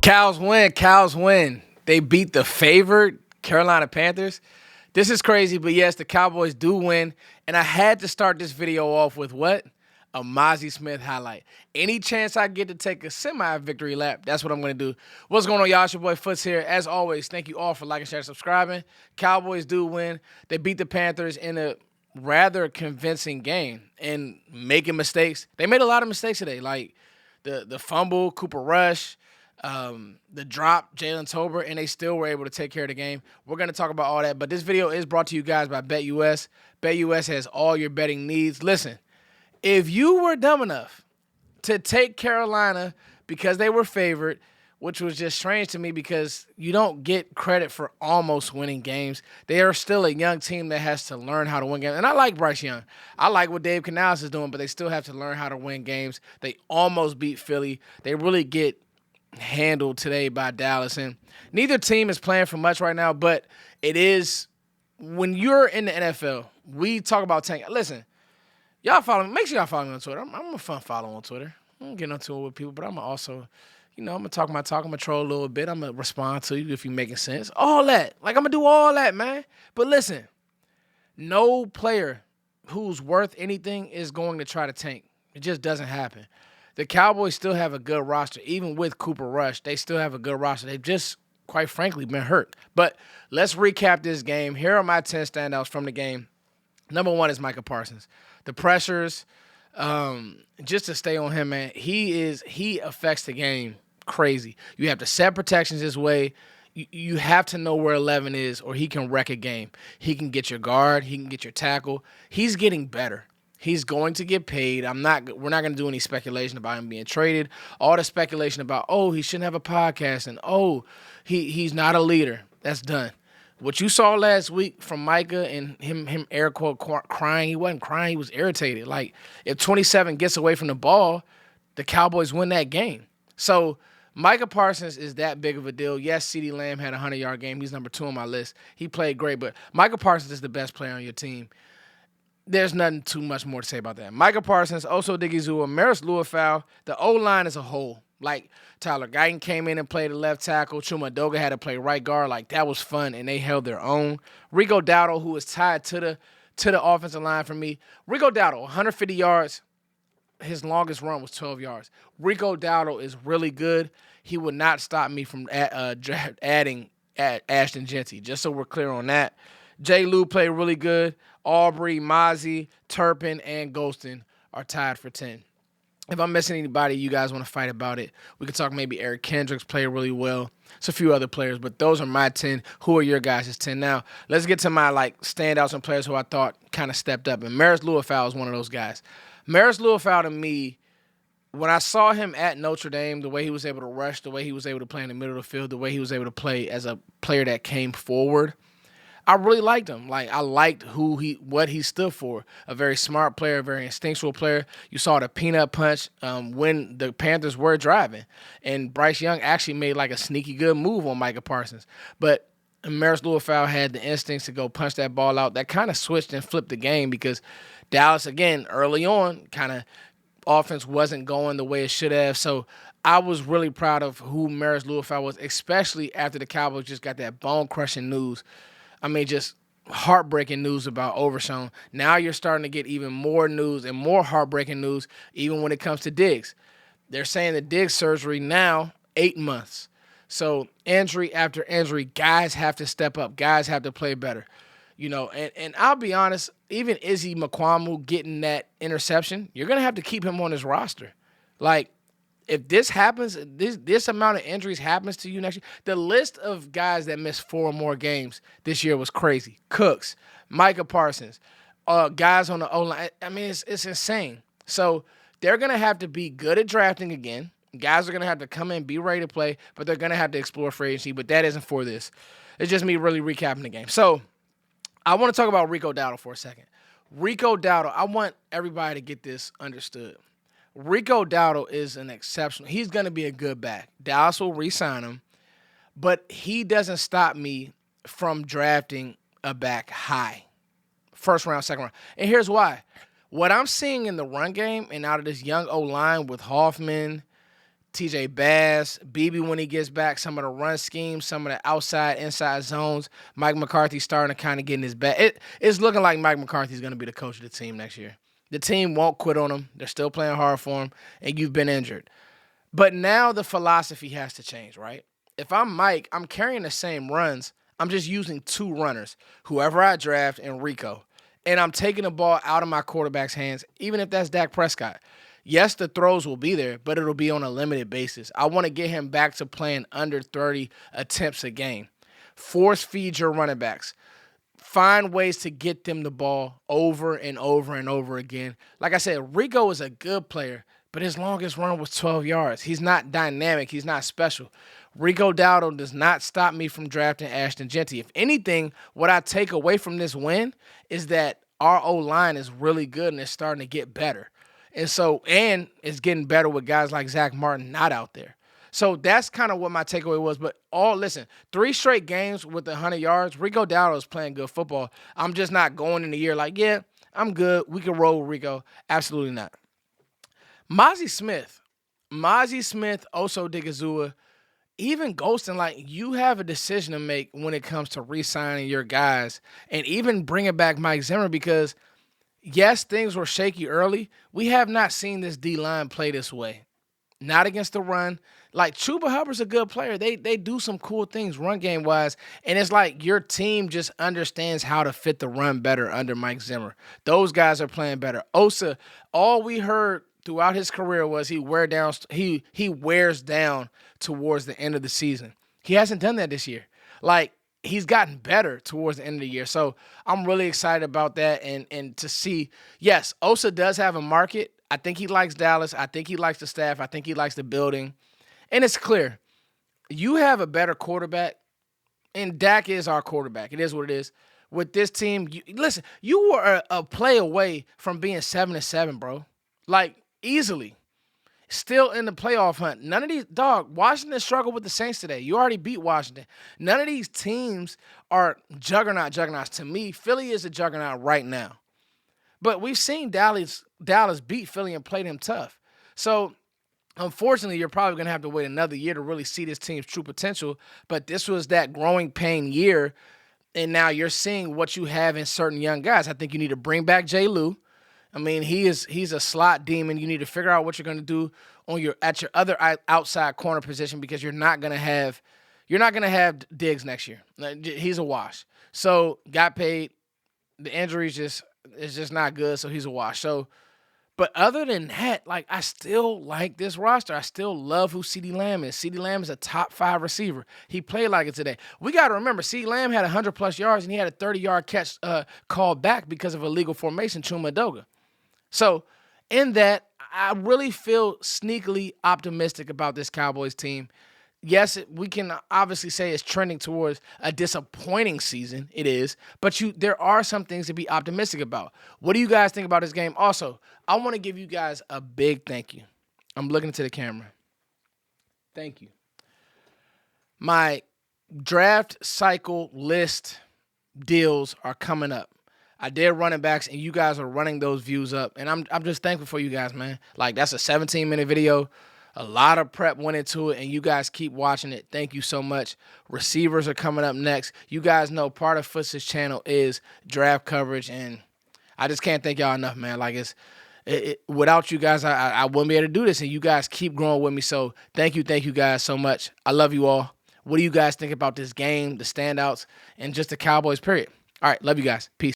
Cows win. Cows win. They beat the favored Carolina Panthers. This is crazy, but yes, the Cowboys do win. And I had to start this video off with what? A Mozzie Smith highlight. Any chance I get to take a semi-victory lap, that's what I'm going to do. What's going on, y'all? It's your boy Foots here. As always, thank you all for liking, sharing, subscribing. Cowboys do win. They beat the Panthers in a rather convincing game and making mistakes. They made a lot of mistakes today, like the fumble, Cooper Rush, the drop, Jalen Tolbert, and they still were able to take care of the game. We're going to talk about all that, but this video is brought to you guys by BetUS. BetUS has all your betting needs. Listen, if you were dumb enough to take Carolina because they were favored, which was just strange to me because you don't get credit for almost winning games. They are still a young team that has to learn how to win games. And I like Bryce Young. I like what Dave Canales is doing, but they still have to learn how to win games. They almost beat Philly. They really get handled today by Dallas. And neither team is playing for much right now, but it is when you're in the NFL, we talk about tanking. Listen, y'all follow me. Make sure y'all follow me on Twitter. I'm a fun follow on Twitter. I don't get into it with people, but I'm also, I'm going to talk my talk. I'm going to troll a little bit. I'm going to respond to you if you're making sense. All that. Like, I'm going to do all that, man. But listen, no player who's worth anything is going to try to tank. It just doesn't happen. The Cowboys still have a good roster. Even with Cooper Rush, they still have a good roster. They've just, quite frankly, been hurt. But let's recap this game. Here are my 10 standouts from the game. Number one is Micah Parsons. The pressures, just to stay on him, man, he affects the game crazy. You have to set protections his way. You have to know where 11 is or he can wreck a game. He can get your guard. He can get your tackle. He's getting better. He's going to get paid. We're not going to do any speculation about him being traded. All the speculation about, he shouldn't have a podcast and, he's not a leader. That's done. What you saw last week from Micah and him air quote crying, he wasn't crying, he was irritated. Like, if 27 gets away from the ball, the Cowboys win that game. So Micah Parsons is that big of a deal. Yes, CeeDee Lamb had a 100-yard game. He's number 2 on my list. He played great, but Micah Parsons is the best player on your team. There's nothing too much more to say about that. Micah Parsons, also Digizua, Maris Luafau, the O-line as a whole. Like, Tyler Guyton came in and played the left tackle. Chuma Doga had to play right guard. Like, that was fun, and they held their own. Rico Dowdle, who was tied to the offensive line for me. Rico Dowdle, 150 yards. His longest run was 12 yards. Rico Dowdle is really good. He would not stop me from adding Ashton Jeanty, just so we're clear on that. Jay Lou played really good. Aubrey, Mozzie, Turpin, and Golston are tied for 10. If I'm missing anybody, you guys want to fight about it, we could talk maybe Eric Kendricks played really well. It's a few other players, but those are my 10. Who are your guys' 10? Now, let's get to my standouts and players who I thought kind of stepped up. And Maris Luafau is one of those guys. Maris Luafau, to me, when I saw him at Notre Dame, the way he was able to rush, the way he was able to play in the middle of the field, the way he was able to play as a player that came forward, I really liked him. Like, I liked what he stood for. A very smart player, a very instinctual player. You saw the peanut punch when the Panthers were driving. And Bryce Young actually made like a sneaky good move on Micah Parsons. But Maris Luafau had the instincts to go punch that ball out. That kind of switched and flipped the game because Dallas, again, early on, kind of offense wasn't going the way it should have. So I was really proud of who Maris Luafau was, especially after the Cowboys just got that bone-crushing news. I mean, just heartbreaking news about Overshown. Now you're starting to get even more news and more heartbreaking news even when it comes to Diggs. They're saying the Diggs surgery now, 8 months. So injury after injury, guys have to step up. Guys have to play better. And I'll be honest, even Izzy McQuamu getting that interception, you're going to have to keep him on his roster. Like, if this happens, this amount of injuries happens to you next year, the list of guys that missed 4 or more games this year was crazy. Cooks, Micah Parsons, guys on the O-line. I mean, it's insane. So they're going to have to be good at drafting again. Guys are going to have to come in, be ready to play, but they're going to have to explore free agency, but that isn't for this. It's just me really recapping the game. So I want to talk about Rico Dowdle for a second. Rico Dowdle, I want everybody to get this understood. Rico Dowdle is an exceptional. He's going to be a good back. Dallas will re-sign him, but he doesn't stop me from drafting a back high. First round, second round. And here's why. What I'm seeing in the run game and out of this young O-line with Hoffman, TJ Bass, BB when he gets back, some of the run schemes, some of the outside, inside zones. Mike McCarthy's starting to kind of get in his back. It's looking like Mike McCarthy's going to be the coach of the team next year. The team won't quit on him. They're still playing hard for him, and you've been injured. But now the philosophy has to change, right? If I'm Mike, I'm carrying the same runs. I'm just using two runners, whoever I draft and Rico. And I'm taking the ball out of my quarterback's hands, even if that's Dak Prescott. Yes, the throws will be there, but it'll be on a limited basis. I want to get him back to playing under 30 attempts a game. Force feed your running backs. Find ways to get them the ball over and over and over again. Like I said, Rico is a good player, but his longest run was 12 yards. He's not dynamic. He's not special. Rico Dowdle does not stop me from drafting Ashton Jeanty. If anything, what I take away from this win is that our O-line is really good and it's starting to get better. And it's getting better with guys like Zach Martin not out there. So that's kind of what my takeaway was. But listen, 3 straight games with 100 yards. Rico Dowdle is playing good football. I'm just not going in the year like, yeah, I'm good. We can roll with Rico. Absolutely not. Mozzie Smith, Oso Digizua, even Golston, like, you have a decision to make when it comes to re-signing your guys and even bringing back Mike Zimmer because, yes, things were shaky early. We have not seen this D-line play this way. Not against the run. Like, Chuba Hubbard's a good player. They do some cool things run game-wise, and it's like your team just understands how to fit the run better under Mike Zimmer. Those guys are playing better. Osa, all we heard throughout his career was he wears down towards the end of the season. He hasn't done that this year. Like, he's gotten better towards the end of the year. So I'm really excited about that and to see, yes, Osa does have a market. I think he likes Dallas. I think he likes the staff. I think he likes the building. And it's clear. You have a better quarterback, and Dak is our quarterback. It is what it is. With this team, listen, you were a play away from being 7-7, bro. Like, easily. Still in the playoff hunt. None of these, Washington struggled with the Saints today. You already beat Washington. None of these teams are juggernauts. To me, Philly is a juggernaut right now. But we've seen Dallas beat Philly and play them tough. So, unfortunately, you're probably going to have to wait another year to really see this team's true potential. But this was that growing pain year, and now you're seeing what you have in certain young guys. I think you need to bring back Jay Lou. I mean, he's a slot demon. You need to figure out what you're going to do at your other outside corner position because you're not going to have Diggs next year. He's a wash. So got paid. The injuries is just not good. So he's a wash. So, but other than that, like, I still like this roster. I still love who CeeDee Lamb is. CeeDee Lamb is a top 5 receiver. He played like it today. We got to remember, CeeDee Lamb had 100+ yards and he had a 30-yard catch called back because of illegal formation, Chuma Edoga. So, in that, I really feel sneakily optimistic about this Cowboys team. Yes, we can obviously say it's trending towards a disappointing season. It is. But there are some things to be optimistic about. What do you guys think about this game? Also, I want to give you guys a big thank you. I'm looking into the camera. Thank you. My draft cycle list deals are coming up. I did running backs, and you guys are running those views up. And I'm just thankful for you guys, man. Like, that's a 17-minute video. A lot of prep went into it, and you guys keep watching it. Thank you so much. Receivers are coming up next. You guys know part of Foots' channel is draft coverage, and I just can't thank y'all enough, man. Like, without you guys, I wouldn't be able to do this, and you guys keep growing with me. So thank you guys so much. I love you all. What do you guys think about this game, the standouts, and just the Cowboys, period? All right, love you guys. Peace.